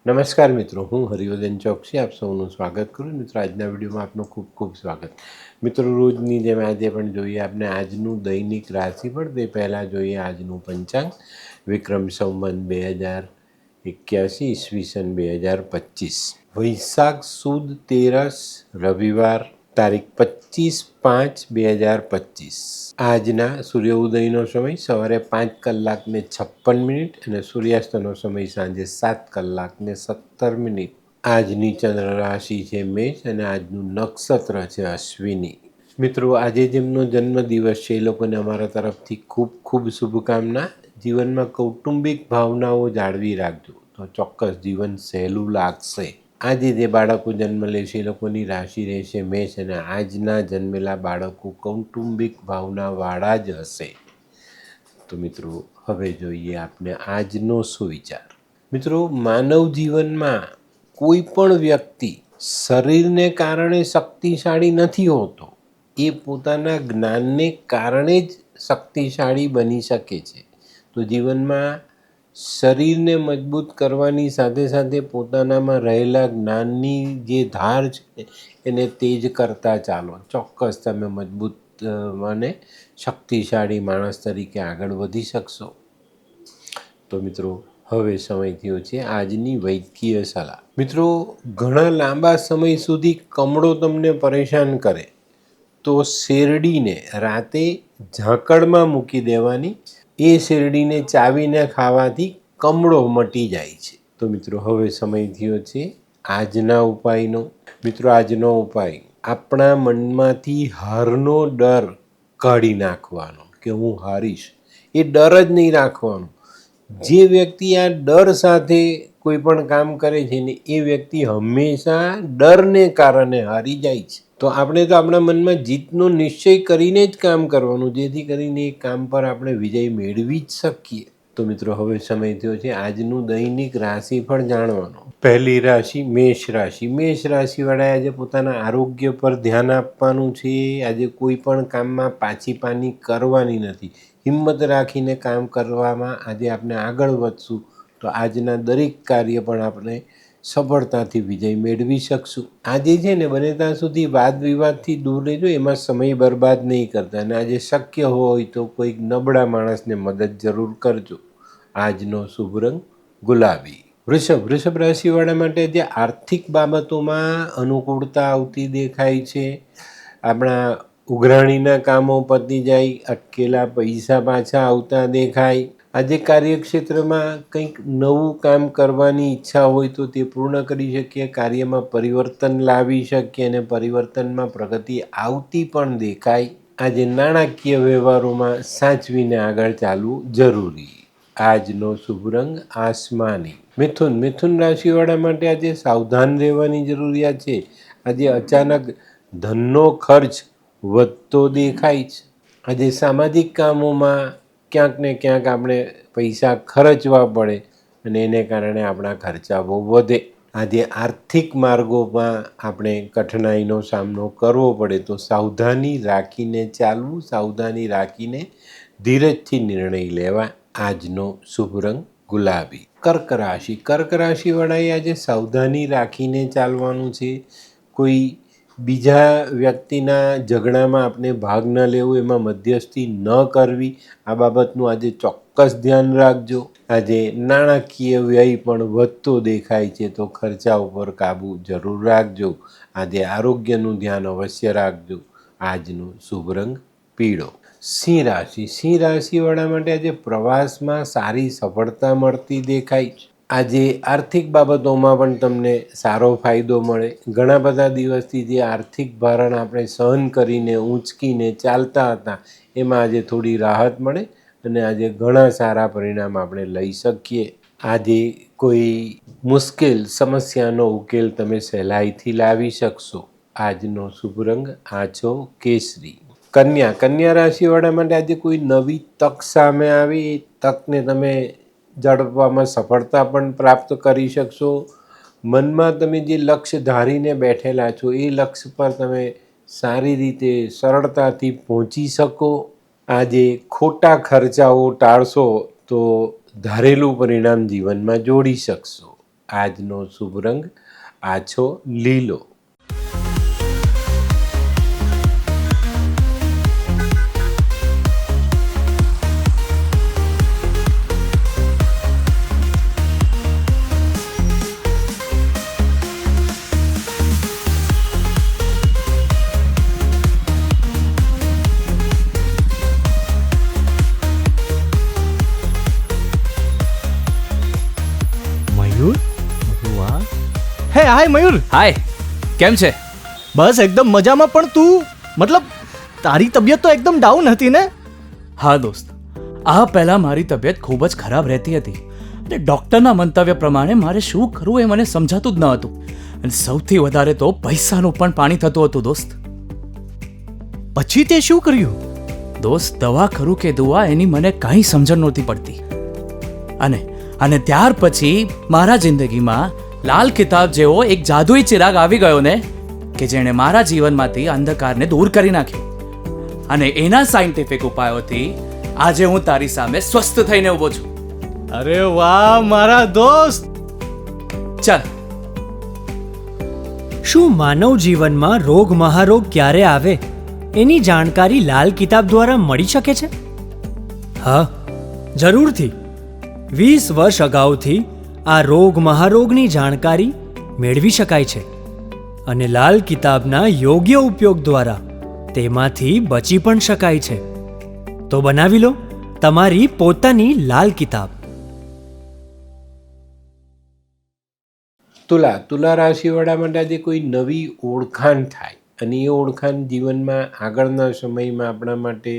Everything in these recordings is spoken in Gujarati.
નમસ્કાર મિત્રો, હું હરિવર્ધન ચોકસી આપ સૌનું સ્વાગત કરું મિત્રો. આજના વિડીયોમાં આપનું ખૂબ ખૂબ સ્વાગત. મિત્રો, રોજની જેમ આજે પણ જોઈએ આપણે આજનું દૈનિક રાશિફળ. તે પહેલાં જોઈએ આજનું પંચાંગ. વિક્રમ સંવત 2081 ઈસવીસન 2025, વૈશાખ સુદ 13 રવિવાર, તારીખ 25/5/2025. આજના સૂર્ય ઉદયનો સમય સવારે 5:56 અને સૂર્યાસ્તનો સમય સાંજે 7:17. આજની ચંદ્ર રાશિ છે મેષ અને આજનું નક્ષત્ર છે અશ્વિની. મિત્રો, આજે જેમનો જન્મદિવસ છે એ લોકોને અમારા તરફથી ખૂબ ખૂબ શુભકામના. જીવનમાં કૌટુંબિક ભાવનાઓ જાળવી રાખજો તો ચોક્કસ જીવન સહેલું લાગશે. આજે જે બાળકો જન્મ લેશે એ લોકોની રાશિ રહેશે મેષ અને આજના જન્મેલા બાળકો કૌટુંબિક ભાવનાવાળા જ હશે. તો મિત્રો, હવે જોઈએ આપણે આજનો સુવિચાર. મિત્રો, માનવ જીવનમાં કોઈ પણ વ્યક્તિ શરીરને કારણે શક્તિશાળી નથી હોતો, એ પોતાના જ્ઞાનને કારણે જ શક્તિશાળી બની શકે છે. તો જીવનમાં શરીરને મજબૂત કરવાની સાથે સાથે પોતાનામાં રહેલા જ્ઞાનની જે ધાર છે એને તેજ કરતા ચાલો, ચોક્કસ તમે મજબૂત અને શક્તિશાળી માણસ તરીકે આગળ વધી શકશો. તો મિત્રો, હવે સમય થયો છે આજની વૈદ્યકીય સલાહ. મિત્રો, ઘણા લાંબા સમય સુધી કમળો તમને પરેશાન કરે તો શેરડીને રાતે ઝાકળમાં મૂકી દેવાની. એ શેરડીને ચાવીને ખાવાથી કમળો મટી જાય છે. તો મિત્રો, હવે સમય થયો છે આજના ઉપાયનો. મિત્રો, આજનો ઉપાય આપણા મનમાંથી હારનો ડર કાઢી નાખવાનો કે હું હારીશ, એ ડર જ નહીં રાખવાનો. જે વ્યક્તિ આ ડર સાથે કોઈ પણ કામ કરે છે ને એ વ્યક્તિ હંમેશા ડરને કારણે હારી જાય છે. તો આપણે તો આપણા મનમાં જીતનો નિશ્ચય કરીને જ કામ કરવાનું, જેથી કરીને એ કામ પર આપણે વિજય મેળવી જ શકીએ. તો મિત્રો, હવે સમય થયો છે આજનું દૈનિક રાશિફળ જાણવાનો. પહેલી રાશિ મેષ રાશિ. મેષ રાશિવાળાએ આજે પોતાના આરોગ્ય પર ધ્યાન આપવાનું છે. આજે કોઈ પણ કામમાં પાછી પાની કરવાની નથી. હિંમત રાખીને કામ કરવામાં આજે આપણે આગળ વધશું તો આજના દરેક કાર્ય પણ આપણે સફળતાથી વિજય મેળવી શકશું. આજે છે ને બને ત્યાં સુધી વાદ વિવાદથી દૂર રહેજો, એમાં સમય બરબાદ નહીં કરતા. અને આજે શક્ય હોય તો કોઈક નબળા માણસને મદદ જરૂર કરજો. આજનો શુભ રંગ ગુલાબી. વૃષભ રાશિવાળા માટે જે આર્થિક બાબતોમાં અનુકૂળતા આવતી દેખાય છે. આપણા ઉઘરાણીના કામો પતી જાય, અટકેલા પૈસા પાછા આવતા દેખાય. આજે કાર્યક્ષેત્રમાં કંઈક નવું કામ કરવાની ઈચ્છા હોય તો તે પૂર્ણ કરી શકીએ. કાર્યમાં પરિવર્તન લાવી શકીએ અને પરિવર્તનમાં પ્રગતિ આવતી પણ દેખાય. આજે નાણાકીય વ્યવહારોમાં સાચવીને આગળ ચાલવું જરૂરી. આજનો શુભ રંગ આસમાની. મિથુન રાશિવાળા માટે આજે સાવધાન રહેવાની જરૂરિયાત છે. આજે અચાનક ધનનો ખર્ચ વધતો દેખાય છે. આજે સામાજિક કામોમાં ક્યાંક ને ક્યાંક આપણે પૈસા ખર્ચવા પડે અને એને કારણે આપણા ખર્ચાઓ વધે. આજે આર્થિક માર્ગોમાં આપણે કઠિનાઈનો સામનો કરવો પડે તો સાવધાની રાખીને ચાલવું, સાવધાની રાખીને ધીરજથી નિર્ણય લેવા. આજનો શુભ રંગ ગુલાબી. કર્ક રાશિવાળાએ આજે સાવધાની રાખીને ચાલવાનું છે. કોઈ બીજા વ્યક્તિના ઝઘડામાં આપણે ભાગ ન લેવો, એમાં મધ્યસ્થી ન કરવી, આ બાબતનું આજે ચોક્કસ ધ્યાન રાખજો. આજે નાણાકીય વ્યય પણ વધતો દેખાય છે તો ખર્ચા ઉપર કાબૂ જરૂર રાખજો. આજે આરોગ્યનું ધ્યાન અવશ્ય રાખજો. આજનો શુભ રંગ પીળો. સિંહ રાશિવાળા માટે આજે પ્રવાસમાં સારી સફળતા મળતી દેખાય છે. આજે આર્થિક બાબતોમાં પણ તમને સારો ફાયદો મળે. ઘણા બધા દિવસથી જે આર્થિક ભારણ આપણે સહન કરીને ઊંચકીને ચાલતા હતા એમાં આજે થોડી રાહત મળે અને આજે ઘણા સારા પરિણામ આપણે લઈ શકીએ. આજે કોઈ મુશ્કેલ સમસ્યાનો ઉકેલ તમે સહેલાઈથી લાવી શકશો. આજનો શુભ રંગ આછો કેસરી. કન્યા રાશિવાળા માટે આજે કોઈ નવી તક સામે આવી, એ તકને તમે ઝડપવામાં સફળતા પણ પ્રાપ્ત કરી શકશો. મનમાં તમે જે લક્ષ્ય ધારીને બેઠેલા છો એ લક્ષ્ય પર તમે સારી રીતે સરળતાથી પહોંચી શકો. આજે ખોટા ખર્ચાઓ ટાળશો તો ધારેલું પરિણામ જીવનમાં જોડી શકશો. આજનો શુભ રંગ આછો લીલો. હે હાય મયુર. હાય, કેમ છે? બસ એકદમ મજામાં. પણ તું મતલબ તારી તબિયત તો એકદમ ડાઉન હતી ને? હા દોસ્ત, આ પહેલા મારી તબિયત ખૂબ જ ખરાબ રહેતી હતી અને ડૉક્ટરના મંતવ્ય પ્રમાણે મારે શું કરવું એ મને સમજાતું જ ન હતું. અને સૌથી વધારે તો પૈસાનું પણ પાણી થતું હતું દોસ્ત. પછી તે શું કર્યું? દોસ્ત, દવા ખરું કે દુઆ એની મને કાંઈ સમજણ નહોતી પડતી. અને ત્યાર પછી મારા જિંદગીમાં લાલ કિતાબ જેવો એક જાદુઈ ચિરાગ આવી ગયો ને, કે જેણે મારા જીવનમાંથી અંધકારને દૂર કરી નાખ્યો. અને એના સાયન્ટિફિક ઉપાયોથી આજે હું તારી સામે સ્વસ્થ થઈને ઊભો છું. અરે વાહ મારા દોસ્ત. ચાલ. શું માનવ જીવનમાં રોગ મહારોગ ક્યારે આવે એની જાણકારી લાલ કિતાબ દ્વારા મળી શકે છે? હા, જરૂરથી. 20 વર્ષ અગાઉથી આ રોગ મહારોગની જાણકારી મેળવી શકાય છે અને લાલ કિતાબના યોગ્ય ઉપયોગ દ્વારા તેમાંથી બચી પણ શકાય છે. તો બનાવી લો તમારી પોતાની લાલ કિતાબ. તુલા રાશિવાળા માટે આજે કોઈ નવી ઓળખાણ થાય અને એ ઓળખાણ જીવનમાં આગળના સમયમાં આપણા માટે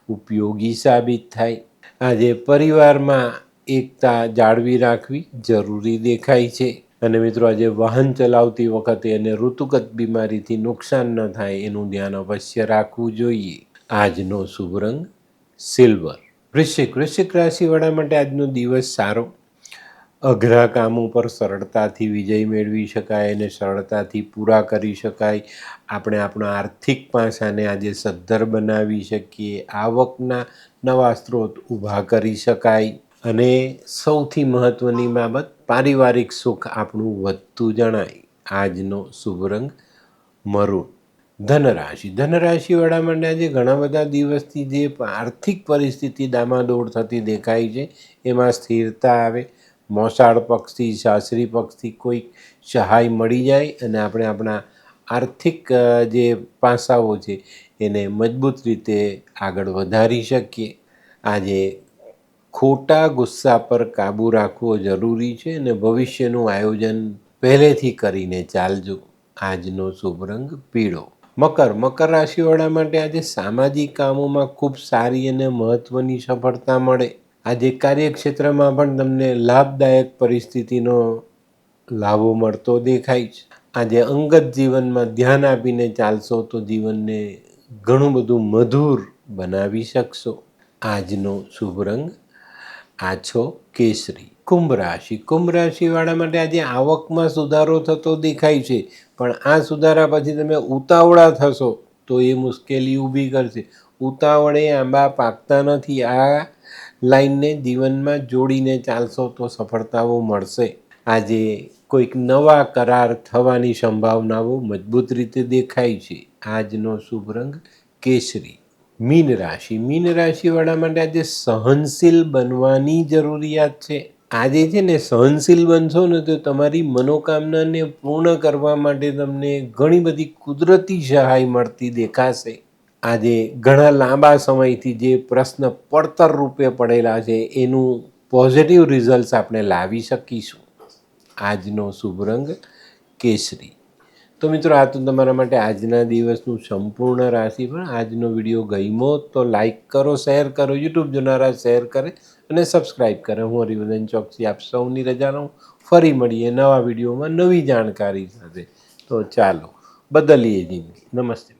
ઉપયોગી સાબિત થાય. આજે પરિવારમાં એકતા જાળવી રાખવી જરૂરી દેખાય છે. અને મિત્રો, આજે વાહન ચલાવતી વખતે અને ઋતુગત બીમારીથી નુકસાન ન થાય એનું ધ્યાન અવશ્ય રાખવું જોઈએ. આજનો શુભ રંગ સિલ્વર. વૃશ્ચિક રાશિવાળા માટે આજનો દિવસ સારો. અઘરા કામ ઉપર સરળતાથી વિજય મેળવી શકાય અને સરળતાથી પૂરા કરી શકાય. આપણે આપણા આર્થિક પાસાને આજે સદ્ધર બનાવી શકીએ. આવકના નવા સ્ત્રોત ઊભા કરી શકાય. અને સૌથી મહત્ત્વની બાબત, પારિવારિક સુખ આપણું વધતું જણાય. આજનો શુભ રંગ મરૂન. ધનરાશિવાળા માટે આજે ઘણા બધા દિવસથી જે આર્થિક પરિસ્થિતિ ડામાડોળ થતી દેખાય છે એમાં સ્થિરતા આવે. મોસાળ પક્ષથી, સાસરી પક્ષથી કોઈ સહાય મળી જાય અને આપણે આપણા આર્થિક જે પાસાઓ છે એને મજબૂત રીતે આગળ વધારી શકીએ. આજે ખોટા ગુસ્સા પર કાબૂ રાખવો જરૂરી છે અને ભવિષ્યનું આયોજન પહેલેથી કરીને ચાલજો. આજનો શુભ રંગ પીળો. મકર રાશિવાળા માટે આજે સામાજિક કામોમાં ખૂબ સારી અને મહત્ત્વની સફળતા મળે. આજે કાર્યક્ષેત્રમાં પણ તમને લાભદાયક પરિસ્થિતિનો લાભો મળતો દેખાય છે. આજે અંગત જીવનમાં ધ્યાન આપીને ચાલશો તો જીવનને ઘણું બધું મધુર બનાવી શકશો. આજનો શુભ રંગ આછો કેસરી. કુંભ રાશિવાળા માટે આજે આવકમાં સુધારો થતો દેખાય છે, પણ આ સુધારા પછી તમે ઉતાવળા થશો તો એ મુશ્કેલી ઊભી કરશે. ઉતાવળે આંબા પાકતા નથી. આ લાઈનને જીવનમાં જોડીને ચાલશો તો સફળતાઓ મળશે. આજે કોઈક નવા કરાર થવાની સંભાવનાઓ મજબૂત રીતે દેખાય છે. આજનો શુભ રંગ કેસરી. મીન રાશિવાળા માટે આજે સહનશીલ બનવાની જરૂરિયાત છે. આજે છે ને સહનશીલ બનશો ને તો તમારી મનોકામનાને પૂર્ણ કરવા માટે તમને ઘણી બધી કુદરતી સહાય મળતી દેખાશે. આજે ઘણા લાંબા સમયથી જે પ્રશ્ન પડતર રૂપે પડેલા છે એનું પોઝિટિવ રિઝલ્ટ આપણે લાવી શકીશું. આજનો શુભ રંગ કેસરી. તો મિત્રો, આ તો તમારા માટે આજના દિવસનું સંપૂર્ણ રાશિફળ. આજનો વિડીયો ગમ્યો તો લાઈક કરો, શેર કરો, યુટ્યુબ જોનારા શેર કરે અને સબસ્ક્રાઈબ કરે. હું હરિવર્ધન ચોકસી આપ સૌની રજા લઉં. ફરી મળીએ નવા વિડીયોમાં નવી જાણકારી સાથે. તો ચાલો, બદલીએ જિંદગી. નમસ્તે.